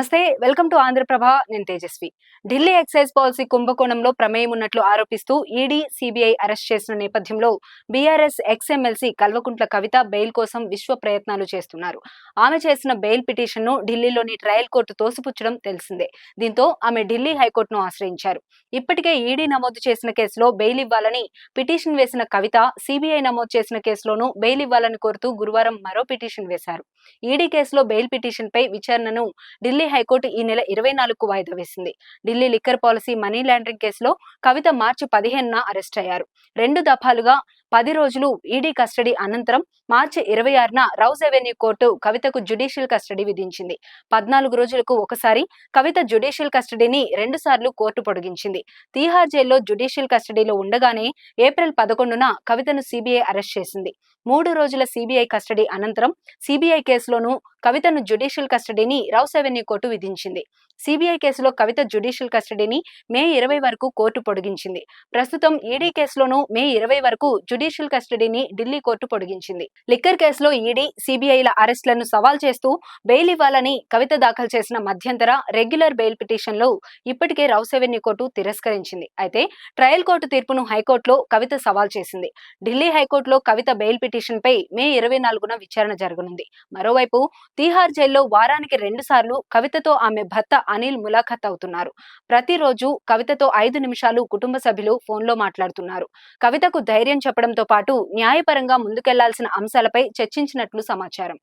నమస్తే, welcome to Andhraprabha. నేను Tejaswi. Delhi excise policy కుంభకోణంలో ప్రమేయం ఉన్నట్లు ఆరోపిస్తూ ఈడీ, సిబిఐ అరెస్ట్ చేసిన నేపథ్యంలో BRS ex-MLC Kalvakuntla Kavitha bail కోసం విశ్వ ప్రయత్నాలు చేస్తున్నారు. ఆమె చేసిన బెయిల్ పిటిషన్ను ఢిల్లీలోని ట్రయల్ కోర్టు తోసిపుచ్చడం తెలిసిందే. దీంతో ఆమె ఢిల్లీ హైకోర్టును ఆశ్రయించారు. ఇప్పటికే ఈడీ నమోదు చేసిన కేసులో బెయిల్ ఇవ్వాలని పిటిషన్ వేసిన కవిత, సిబిఐ నమోదు చేసిన కేసులోనూ బెయిల్ ఇవ్వాలని కోరుతూ గురువారం మరో పిటిషన్ వేశారు. ఈడీ కేసులో బెయిల్ పిటిషన్పై విచారణను ఢిల్లీ హైకోర్టు ఈ నెల 24కు వాయిదా వేసింది. Delhi liquor policy money laundering కేసులో కవిత మార్చి 15న అరెస్ట్ అయ్యారు. 2 దఫాలుగా 10 రోజులు ఈడీ కస్టడీ అనంతరం మార్చి 26న రౌజ్ అవెన్యూ కోర్టు కవితకు జ్యుడిషియల్ కస్టడీ విధించింది. 14 రోజులకు ఒకసారి కవిత జ్యుడిషియల్ కస్టడీని 2 సార్లు కోర్టు పొడిగించింది. తీహార్ జైల్లో జ్యుడిషియల్ కస్టడీలో ఉండగానే ఏప్రిల్ 11న కవితను సిబిఐ అరెస్ట్ చేసింది. 3 రోజుల సిబిఐ కస్టడీ అనంతరం సిబిఐ కేసులోనూ కవితను జ్యుడిషియల్ కస్టడీని రౌజ్ అవెన్యూ కోర్టు విధించింది. సిబిఐ కేసులో కవిత జ్యుడిషియల్ కస్టడీని మే 20 వరకు కోర్టు పొడిగించింది. ప్రస్తుతం ఈడీ కేసులోనూ మే 20 వరకు జ్యుడిషియల్ కస్టడీని ఢిల్లీ కోర్టు పొడిగించింది. లిక్కర్ కేసులో ఈడీ, సిబిఐల అరెస్టులను సవాల్ చేస్తూ బెయిల్ ఇవ్వాలని కవిత దాఖలు చేసిన మధ్యంతర, రెగ్యులర్ బెయిల్ పిటిషన్లు ఇప్పటికే రౌజ్ అవెన్యూ కోర్టు తిరస్కరించింది. అయితే ట్రయల్ కోర్టు తీర్పును హైకోర్టులో కవిత సవాల్ చేసింది. ఢిల్లీ హైకోర్టులో కవిత బెయిల్ పిటిషన్పై మే 24న విచారణ జరగనుంది. మరోవైపు తీహార్ జైల్లో వారానికి 2 సార్లు కవితతో ఆమె భర్త అనిల్ ములాఖత్ అవుతున్నారు. ప్రతిరోజు కవితతో 5 నిమిషాలు కుటుంబ సభ్యులు ఫోన్లో మాట్లాడుతున్నారు. కవితకు ధైర్యం చెప్పడంతో పాటు న్యాయపరంగా ముందుకెళ్లాల్సిన అంశాలపై చర్చించినట్లు సమాచారం.